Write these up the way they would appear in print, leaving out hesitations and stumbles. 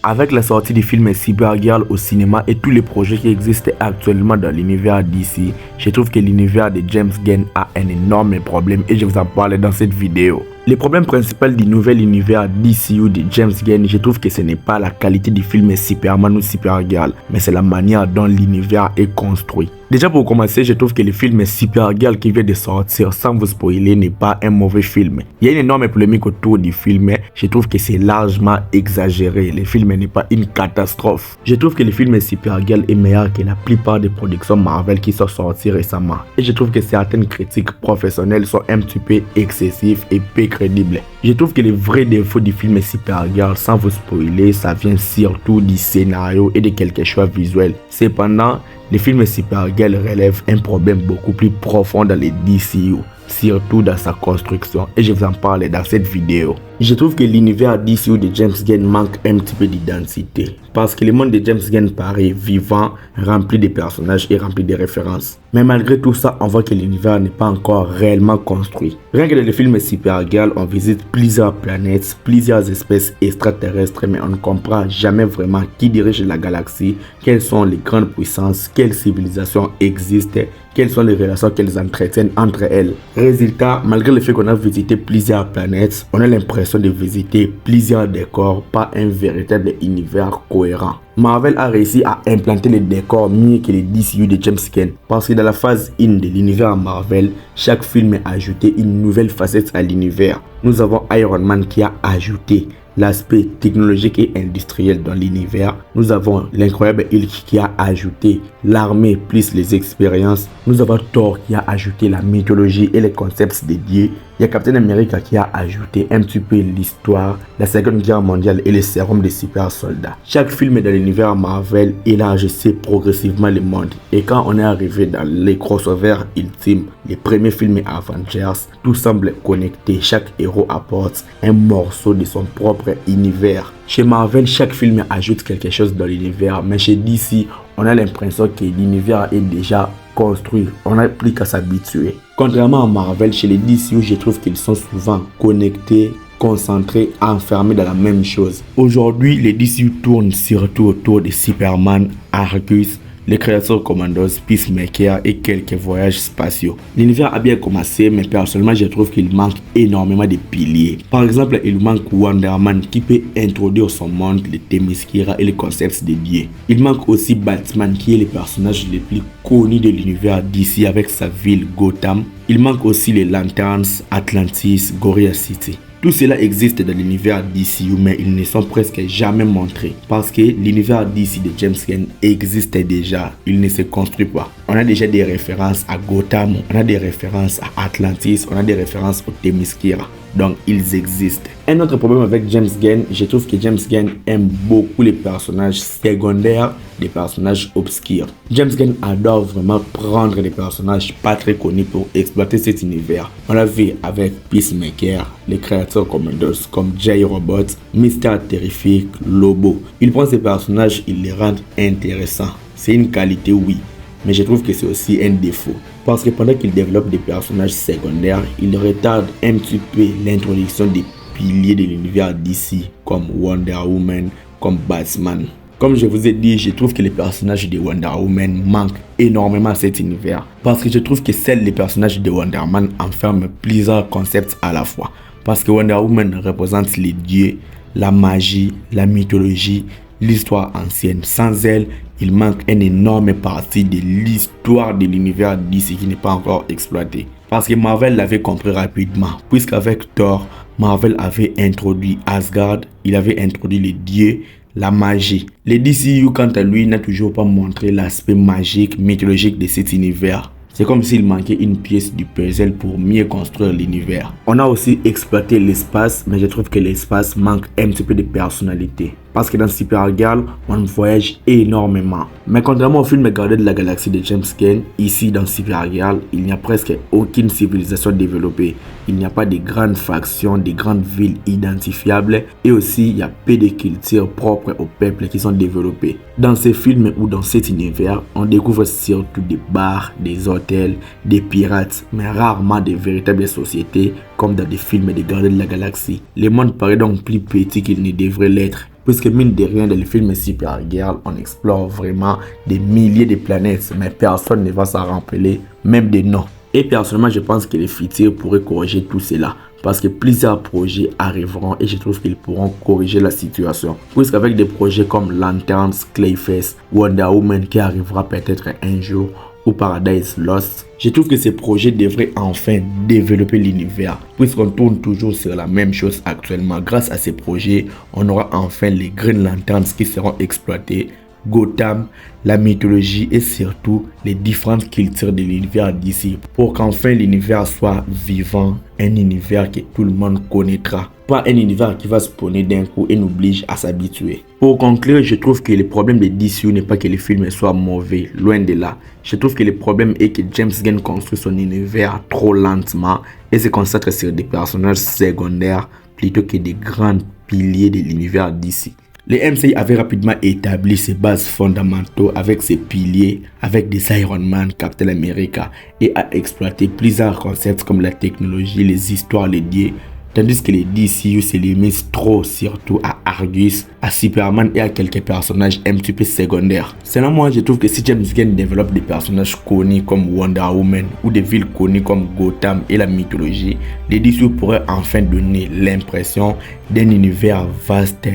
Avec la sortie du film Supergirl au cinéma et tous les projets qui existent actuellement dans l'univers DC, je trouve que l'univers de James Gunn a un énorme problème et je vous en parle dans cette vidéo. Le problème principal du nouvel univers DCU de James Gunn, je trouve que ce n'est pas la qualité du film Superman ou Supergirl, mais c'est la manière dont l'univers est construit. Déjà pour commencer, je trouve que le film Supergirl qui vient de sortir, sans vous spoiler, n'est pas un mauvais film. Il y a une énorme polémique autour du film, je trouve que c'est largement exagéré. Le film n'est pas une catastrophe. Je trouve que le film Supergirl est meilleur que la plupart des productions Marvel qui sont sorties récemment. Et je trouve que certaines critiques professionnelles sont un petit peu excessives et peu crédibles. Je trouve que les vrais défauts du film Supergirl, sans vous spoiler, ça vient surtout du scénario et de quelques choix visuels. Cependant, le film Supergirl relève un problème beaucoup plus profond dans les DCU, surtout dans sa construction, et je vous en parle dans cette vidéo. Je trouve que l'univers DCU de James Gunn manque un petit peu d'identité, parce que le monde de James Gunn paraît vivant, rempli de personnages et rempli de références. Mais malgré tout ça, on voit que l'univers n'est pas encore réellement construit. Rien que dans le film Supergirl, on visite plusieurs planètes, plusieurs espèces extraterrestres, mais on ne comprend jamais vraiment qui dirige la galaxie, quelles sont les grandes puissances, quelles civilisations existent, quelles sont les relations qu'elles entretiennent entre elles. Résultat, malgré le fait qu'on a visité plusieurs planètes, on a l'impression de visiter plusieurs décors, pas un véritable univers cohérent. Marvel a réussi à implanter les décors mieux que les DCU de James Gunn, parce que dans la phase 1 de l'univers Marvel, chaque film a ajouté une nouvelle facette à l'univers. Nous avons Iron Man qui a ajouté l'aspect technologique et industriel dans l'univers. Nous avons l'incroyable Hulk qui a ajouté l'armée plus les expériences. Nous avons Thor qui a ajouté la mythologie et les concepts des dieux. Il y a Captain America qui a ajouté un petit peu l'histoire, la Seconde Guerre mondiale et les sérums des super soldats. Chaque film dans l'univers Marvel élargissait progressivement le monde. Et quand on est arrivé dans les crossovers ultimes, les premiers films Avengers, tout semble connecté. Chaque héros apporte un morceau de son propre univers. Chez Marvel, chaque film ajoute quelque chose dans l'univers, mais chez DC, on a l'impression que l'univers est déjà construit. On n'a plus qu'à s'habituer. Contrairement à Marvel, chez les DCU, je trouve qu'ils sont souvent connectés, concentrés, enfermés dans la même chose. Aujourd'hui, les DCU tournent surtout autour de Superman, Argus, les créatures Commandos, Peacemaker et quelques voyages spatiaux. L'univers a bien commencé, mais personnellement je trouve qu'il manque énormément de piliers. Par exemple, il manque Wonder Man qui peut introduire son monde, les Themyscira et les concepts des dieux. Il manque aussi Batman qui est le personnage le plus connu de l'univers d'ici avec sa ville Gotham. Il manque aussi les Lanterns, Atlantis, Gorilla City. Tout cela existe dans l'univers DCU, mais ils ne sont presque jamais montrés. Parce que l'univers DC de James Gunn existe déjà, il ne se construit pas. On a déjà des références à Gotham, on a des références à Atlantis, on a des références au Themyscira. Donc ils existent. Un autre problème avec James Gunn, je trouve que James Gunn aime beaucoup les personnages secondaires, des personnages obscurs. James Gunn adore vraiment prendre des personnages pas très connus pour exploiter cet univers. On l'a vu avec Peacemaker, les créateurs Commandos comme J-Robot, Mr. Terrific, Lobo. Il prend ces personnages, il les rend intéressants. C'est une qualité, oui. Mais je trouve que c'est aussi un défaut. Parce que pendant qu'il développe des personnages secondaires, il retarde un petit peu l'introduction des piliers de l'univers DC, comme Wonder Woman, comme Batman. Comme je vous ai dit, je trouve que les personnages de Wonder Woman manquent énormément à cet univers. Parce que je trouve que seuls les personnages de Wonder Woman enferment plusieurs concepts à la fois. Parce que Wonder Woman représente les dieux, la magie, la mythologie, l'histoire ancienne. Sans elle, il manque une énorme partie de l'histoire de l'univers DC qui n'est pas encore exploitée. Parce que Marvel l'avait compris rapidement, puisqu'avec Thor, Marvel avait introduit Asgard, il avait introduit les dieux, la magie. Le DCU, quant à lui, n'a toujours pas montré l'aspect magique, mythologique de cet univers. C'est comme s'il manquait une pièce du puzzle pour mieux construire l'univers. On a aussi exploité l'espace, mais je trouve que l'espace manque un petit peu de personnalité. Parce que dans Supergirl, on voyage énormément. Mais contrairement au film Gardiens de la Galaxie de James Gunn, ici dans Supergirl, il n'y a presque aucune civilisation développée. Il n'y a pas de grandes factions, de grandes villes identifiables. Et aussi, il y a peu de cultures propres au peuple qui sont développées. Dans ces films ou dans cet univers, on découvre surtout des bars, des hôtels, des pirates, mais rarement des véritables sociétés comme dans des films des Gardiens de la Galaxie. Le monde paraît donc plus petit qu'il ne devrait l'être. Puisque mine de rien, dans le film Supergirl, on explore vraiment des milliers de planètes, mais personne ne va s'en rappeler, même des noms. Et personnellement, je pense que les futurs pourraient corriger tout cela. Parce que plusieurs projets arriveront et je trouve qu'ils pourront corriger la situation. Puisqu'avec des projets comme Lanterns, Clayface, Wonder Woman qui arrivera peut-être un jour, ou Paradise Lost, je trouve que ces projets devraient enfin développer l'univers. Puisqu'on tourne toujours sur la même chose actuellement, grâce à ces projets, on aura enfin les Green Lanterns qui seront exploités, Gotham, la mythologie et surtout les différentes cultures de l'univers d'ici pour qu'enfin l'univers soit vivant, un univers que tout le monde connaîtra. Pas un univers qui va spawner d'un coup et nous oblige à s'habituer. Pour conclure, je trouve que le problème de DCU n'est pas que les films soient mauvais, loin de là. Je trouve que le problème est que James Gunn construit son univers trop lentement et se concentre sur des personnages secondaires plutôt que des grands piliers de l'univers d'ici. Le MCU avait rapidement établi ses bases fondamentaux avec ses piliers, avec des Iron Man, Captain America et a exploité plusieurs concepts comme la technologie, les histoires, les dieux, tandis que les DCU se limitent trop surtout à Argus, à Superman et à quelques personnages un petit peu secondaires. Selon moi, je trouve que si James Gunn développe des personnages connus comme Wonder Woman ou des villes connues comme Gotham et la mythologie, les DCU pourraient enfin donner l'impression d'un univers vaste,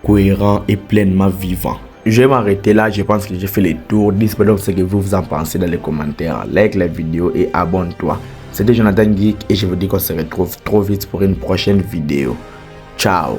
cohérent et pleinement vivant. Je vais m'arrêter là, je pense que j'ai fait le tour. Dites-moi donc ce que vous en pensez dans les commentaires. Like la vidéo et abonne-toi. C'était Jonathan Geek et je vous dis qu'on se retrouve trop vite pour une prochaine vidéo. Ciao.